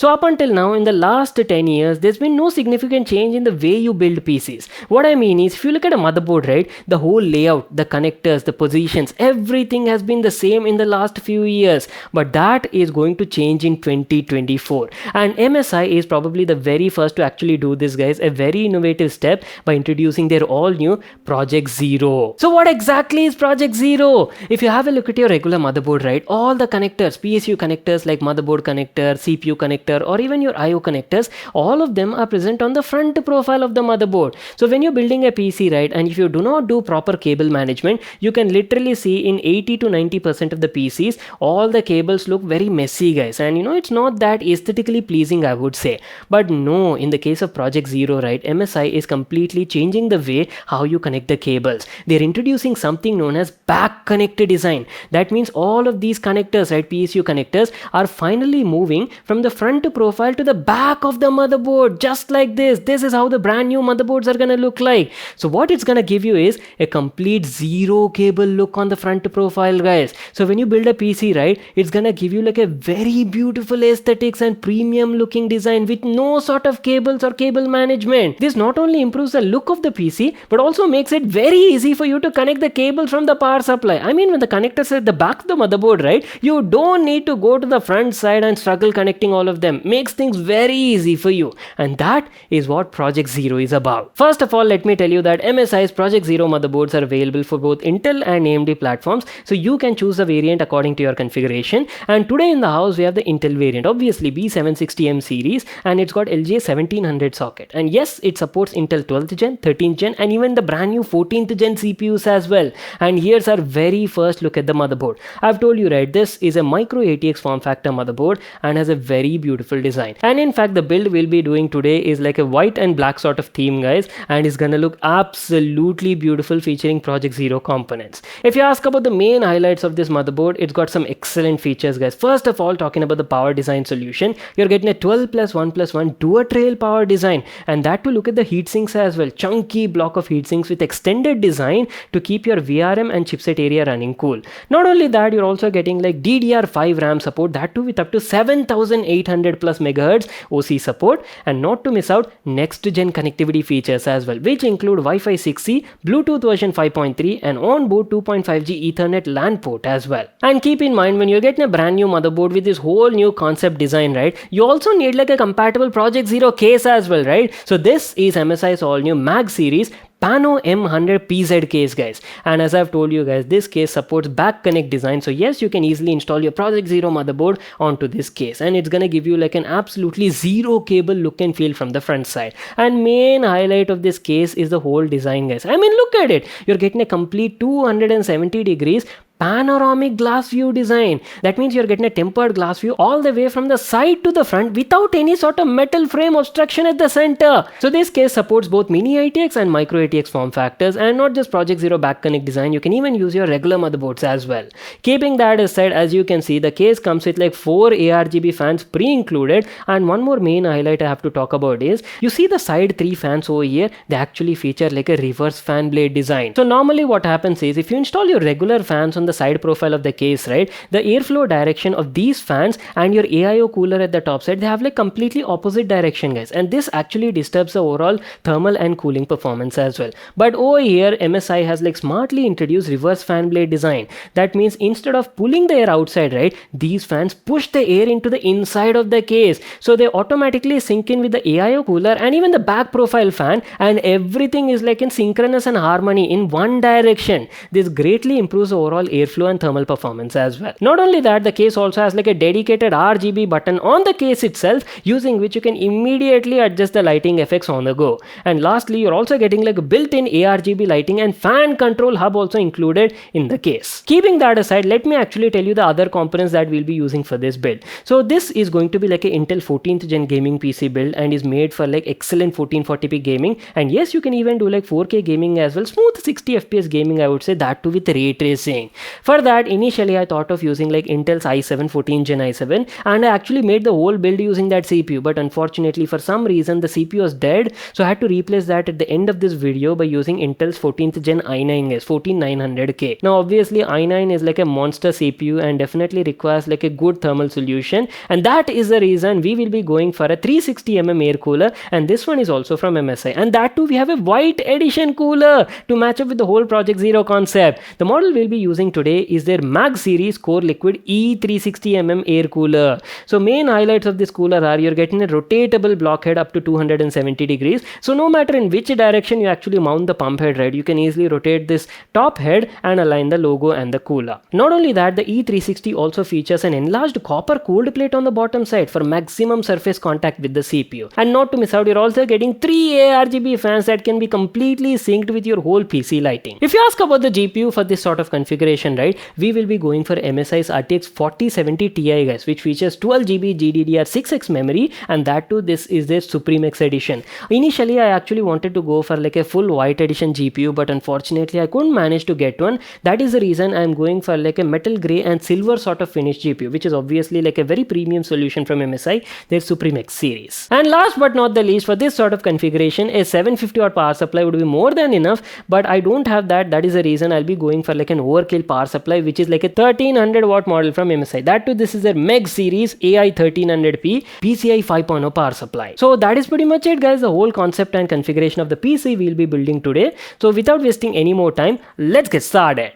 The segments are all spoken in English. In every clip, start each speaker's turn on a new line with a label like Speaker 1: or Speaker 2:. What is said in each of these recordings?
Speaker 1: So up until now, in the last 10 years, there's been no significant change in the way you build PCs. What I mean is, if you look at a motherboard, right, the whole layout, the connectors, the positions, everything has been the same in the last few years. But that is going to change in 2024. And MSI is probably the very first to actually do this, guys. A very innovative step by introducing their all new Project Zero. So what exactly is Project Zero? If you have a look at your regular motherboard, right, all the connectors, PSU connectors like motherboard connector, CPU connector, or even your IO connectors, all of them are present on the front profile of the motherboard. So when you're building a PC, right, and if you do not do proper cable management, you can literally see in 80 to 90% of the PCs, all the cables look very messy, guys, and it's not that aesthetically pleasing, I would say. But no, in the case of Project Zero, right, MSI is completely changing the way how you connect the cables. They're introducing something known as back connected design. That means all of these connectors, right, PSU connectors, are finally moving from the front profile to the back of the motherboard, just like this. This is how the brand new motherboards are gonna look like. So what it's gonna give you is a complete zero cable look on the front profile, guys. So when you build a PC, right, it's gonna give you like a very beautiful aesthetics and premium looking design with no sort of cables or cable management. This not only improves the look of the PC, but also makes it very easy for you to connect the cable from the power supply. I mean, when the connectors are at the back of the motherboard, right, you don't need to go to the front side and struggle connecting all of them. Makes things very easy for you, and that is what Project Zero is about. First of all, let me tell you that MSI's Project Zero motherboards are available for both Intel and AMD platforms, so you can choose a variant according to your configuration. And today in the house we have the Intel variant, obviously B760M series, and it's got LGA1700 socket, and yes, it supports Intel 12th gen, 13th gen, and even the brand new 14th gen CPUs as well. And here's our very first look at the motherboard. I've told you, right, this is a micro ATX form factor motherboard and has a very beautiful design. And in fact, the build we'll be doing today is like a white and black sort of theme, guys, and is gonna look absolutely beautiful, featuring Project Zero components. If you ask about the main highlights of this motherboard, it's got some excellent features, guys. First of all, talking about the power design solution, you're getting a 12+1+1 dual trail power design, and that to look at the heat sinks as well. Chunky block of heat sinks with extended design to keep your VRM and chipset area running cool. Not only that, you're also getting like DDR5 RAM support, that too with up to 7800 plus megahertz OC support, and not to miss out next gen connectivity features as well, which include Wi-Fi 6E, Bluetooth version 5.3, and onboard 2.5G Ethernet LAN port as well. And keep in mind, when you're getting a brand new motherboard with this whole new concept design, right, you also need like a compatible Project Zero case as well, right? So this is MSI's all new Mag series Pano M100 PZ case, guys, and as I've told you guys, this case supports back connect design, so yes, you can easily install your Project Zero motherboard onto this case, and it's gonna give you like an absolutely zero cable look and feel from the front side. And main highlight of this case is the whole design, guys. I mean, look at it. You're getting a complete 270 degrees panoramic glass view design. That means you're getting a tempered glass view all the way from the side to the front without any sort of metal frame obstruction at the center. So this case supports both mini ITX and micro ATX form factors, and not just Project Zero back connect design, you can even use your regular motherboards as well. Keeping that aside, as you can see, the case comes with like 4 ARGB fans pre-included, and one more main highlight I have to talk about is, you see the side 3 fans over here, they actually feature like a reverse fan blade design. So normally what happens is, if you install your regular fans on the side profile of the case, right, the airflow direction of these fans and your AIO cooler at the top side, they have like completely opposite direction, guys, and this actually disturbs the overall thermal and cooling performance as well. But over here, MSI has like smartly introduced reverse fan blade design. That means instead of pulling the air outside, right, these fans push the air into the inside of the case, so they automatically sync in with the AIO cooler and even the back profile fan, and everything is like in synchronous and harmony in one direction. This greatly improves the overall airflow and thermal performance as well. Not only that, the case also has like a dedicated RGB button on the case itself, using which you can immediately adjust the lighting effects on the go. And lastly, you're also getting like a built-in ARGB lighting and fan control hub also included in the case. Keeping that aside, let me actually tell you the other components that we'll be using for this build. So this is going to be like a Intel 14th gen gaming PC build, and is made for like excellent 1440p gaming, and yes, you can even do like 4K gaming as well, smooth 60 FPS gaming, I would say, that too with ray tracing. For that, initially I thought of using like Intel's i7 14 Gen i7, and I actually made the whole build using that CPU, but unfortunately for some reason the CPU was dead, so I had to replace that at the end of this video by using Intel's 14th Gen i9s 14900K. Now obviously i9 is like a monster CPU and definitely requires like a good thermal solution, and that is the reason we will be going for a 360mm air cooler, and this one is also from MSI, and that too we have a white edition cooler to match up with the whole Project Zero concept. The model we'll be using today is their Mag series Core Liquid E360mm air cooler. So main highlights of this cooler are you're getting a rotatable blockhead up to 270 degrees, so no matter in which direction you actually mount the pump head, right, you can easily rotate this top head and align the logo and the cooler. Not only that, the E360 also features an enlarged copper cold plate on the bottom side for maximum surface contact with the CPU. And not to miss out, you're also getting 3 ARGB fans that can be completely synced with your whole PC lighting. If you ask about the GPU for this sort of configuration, right, we will be going for MSI's RTX 4070 Ti, guys, which features 12GB GDDR6X memory, and that too this is their Supreme X edition. Initially I actually wanted to go for like a full white edition GPU, but unfortunately I couldn't manage to get one. That is the reason I'm going for like a metal grey and silver sort of finished GPU, which is obviously like a very premium solution from MSI, their Supreme X series. And last but not the least, for this sort of configuration, a 750 watt power supply would be more than enough, but I don't have that. That is the reason I'll be going for like an overkill power supply, which is like a 1300 watt model from MSI. That too, this is their Meg series AI 1300P PCI 5.0 power supply. So that is pretty much it, guys, the whole concept and configuration of the PC we'll be building today. So without wasting any more time, let's get started.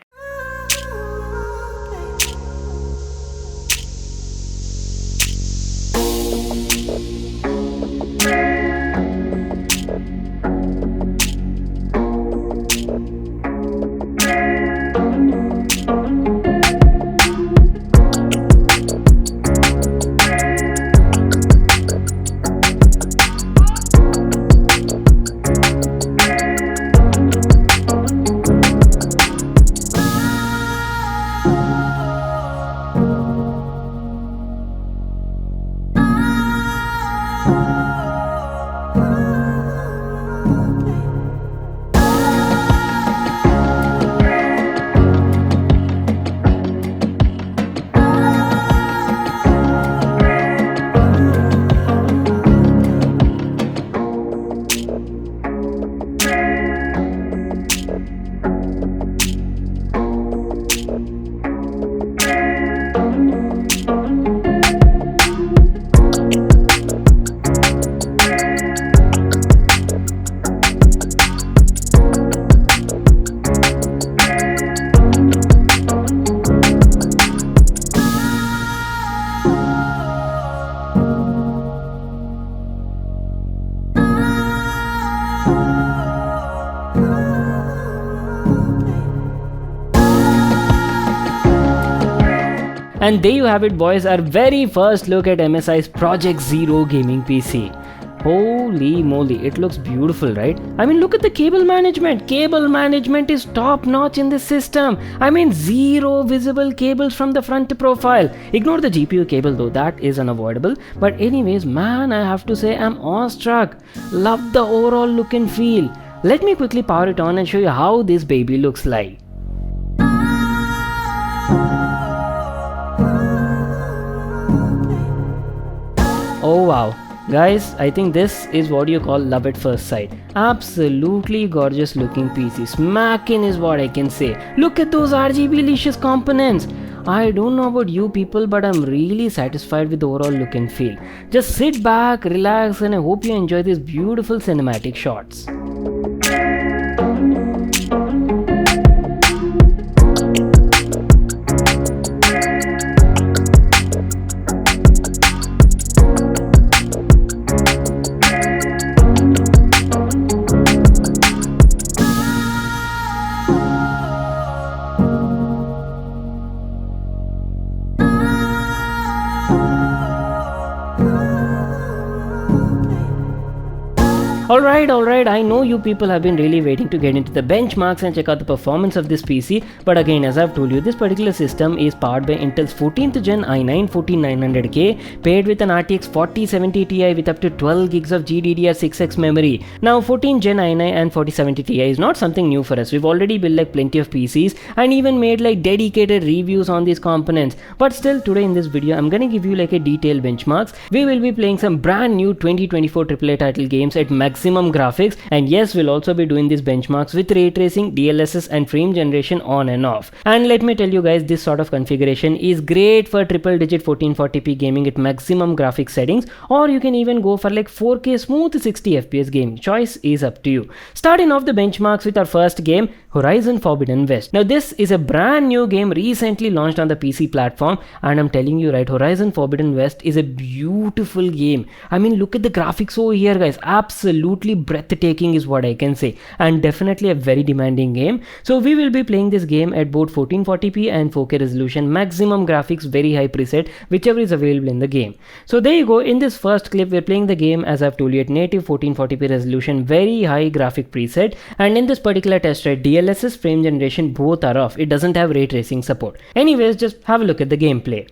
Speaker 1: And there you have it, boys, our very first look at MSI's Project Zero gaming PC. Holy moly, it looks beautiful, right? I mean, look at the cable management. Cable management is top notch in this system. I mean, zero visible cables from the front profile. Ignore the GPU cable though, that is unavoidable. But anyways, man, I have to say I'm awestruck. Love the overall look and feel. Let me quickly power it on and show you how this baby looks like. Oh wow. Guys, I think this is what you call love at first sight. Absolutely gorgeous looking PC. Smacking is what I can say. Look at those RGB-licious components. I don't know about you people, but I'm really satisfied with the overall look and feel. Just sit back, relax, and I hope you enjoy these beautiful cinematic shots. Alright, I know you people have been really waiting to get into the benchmarks and check out the performance of this PC, but again, as I've told you, this particular system is powered by Intel's 14th gen i9 14900K, paired with an RTX 4070 Ti with up to 12 gigs of GDDR6X memory. Now, 14th gen i9 and 4070 Ti is not something new for us. We've already built like plenty of PCs and even made like dedicated reviews on these components. But still, today in this video, I'm gonna give you like a detailed benchmarks. We will be playing some brand new 2024 AAA title games at maximum graphics, and yes, we'll also be doing these benchmarks with ray tracing, DLSS and frame generation on and off. And let me tell you guys, this sort of configuration is great for triple digit 1440p gaming at maximum graphics settings, or you can even go for like 4K smooth 60 FPS gaming. Choice is up to you. Starting off the benchmarks with our first game, Horizon Forbidden West. Now this is a brand new game recently launched on the PC platform, and I'm telling you right, Horizon Forbidden West is a beautiful game. I mean, look at the graphics over here guys, absolutely breathtaking is what I can say, and definitely a very demanding game. So we will be playing this game at both 1440p and 4K resolution, maximum graphics, very high preset, whichever is available in the game. So there you go. In this first clip, we're playing the game as I've told you at native 1440p resolution, very high graphic preset, and in this particular test, right, DLSS, frame generation, both are off. It doesn't have ray tracing support. Anyways, just have a look at the gameplay.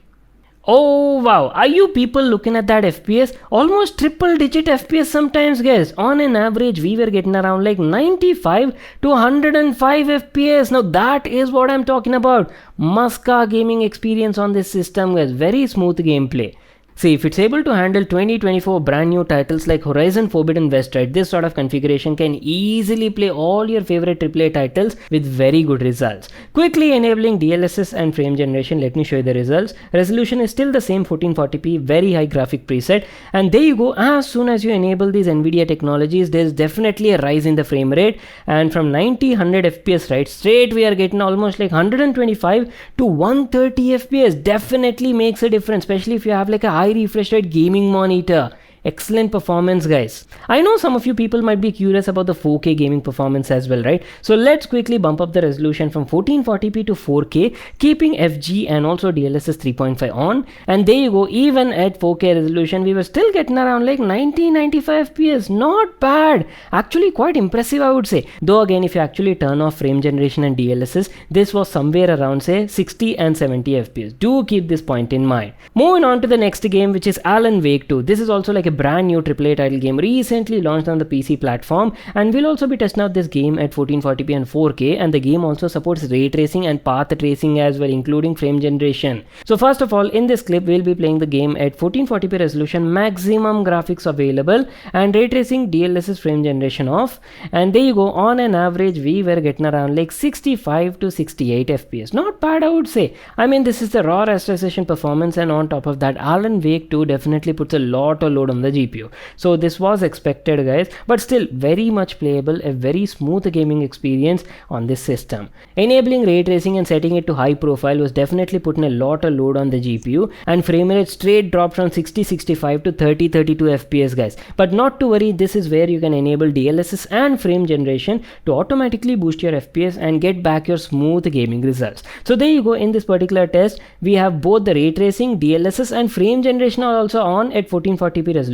Speaker 1: Oh wow, are you people looking at that FPS? Almost triple digit FPS sometimes guys. On an average, we were getting around like 95 to 105 FPS. Now that is what I'm talking about. Must-car gaming experience on this system guys. Very smooth gameplay. See, if it's able to handle 2024 brand new titles like Horizon Forbidden West, right, this sort of configuration can easily play all your favorite AAA titles with very good results. Quickly enabling DLSS and frame generation, let me show you the results. Resolution is still the same 1440p, very high graphic preset, and there you go. As soon as you enable these NVIDIA technologies, there's definitely a rise in the frame rate, and from 90-100 FPS, right, straight we are getting almost like 125 to 130 FPS. Definitely makes a difference, especially if you have like a high refresh rate gaming monitor. Excellent performance guys. I know some of you people might be curious about the 4K gaming performance as well, right? So let's quickly bump up the resolution from 1440p to 4K, keeping FG and also DLSS 3.5 on, and there you go. Even at 4K resolution, we were still getting around like 90-95 FPS. Not bad, actually quite impressive I would say. Though again, if you actually turn off frame generation and DLSS, this was somewhere around say 60 and 70 FPS. Do keep this point in mind. Moving on to the next game, which is Alan Wake 2. This is also like a brand new AAA title game recently launched on the PC platform, and we'll also be testing out this game at 1440p and 4K, and the game also supports ray tracing and path tracing as well, including frame generation. So first of all, in this clip we'll be playing the game at 1440p resolution, maximum graphics available, and ray tracing, DLSS, frame generation off, and there you go. On an average, we were getting around like 65 to 68 FPS. Not bad I would say. I mean, this is the raw rasterization performance, and on top of that, Alan Wake 2 definitely puts a lot of load on the GPU. So this was expected guys, but still very much playable, a very smooth gaming experience on this system. Enabling ray tracing and setting it to high profile was definitely putting a lot of load on the GPU, and frame rate straight dropped from 60-65 to 30-32 FPS guys. But not to worry, this is where you can enable DLSS and frame generation to automatically boost your FPS and get back your smooth gaming results. So there you go. In this particular test, we have both the ray tracing, DLSS and frame generation are also on at 1440p resolution,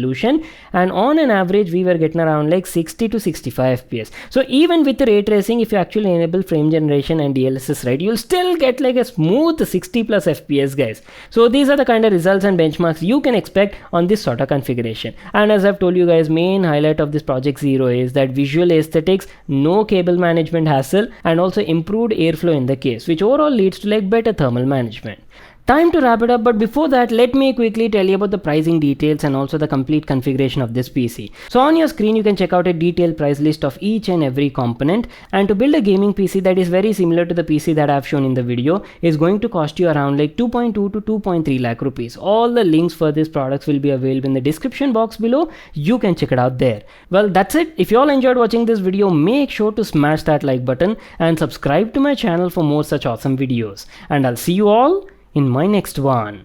Speaker 1: and on an average we were getting around like 60 to 65 FPS. So even with the ray tracing, if you actually enable frame generation and DLSS, right, you'll still get like a smooth 60 plus FPS guys. So these are the kind of results and benchmarks you can expect on this sort of configuration. And as I've told you guys, main highlight of this Project Zero is that visual aesthetics, no cable management hassle, and also improved airflow in the case, which overall leads to like better thermal management. Time to wrap it up, but before that, let me quickly tell you about the pricing details and also the complete configuration of this PC. So on your screen, you can check out a detailed price list of each and every component, and to build a gaming PC that is very similar to the PC that I've shown in the video is going to cost you around like 2.2 to 2.3 lakh rupees. All the links for these products will be available in the description box below. You can check it out there. Well, that's it. If you all enjoyed watching this video, make sure to smash that like button and subscribe to my channel for more such awesome videos. And I'll see you all in my next one.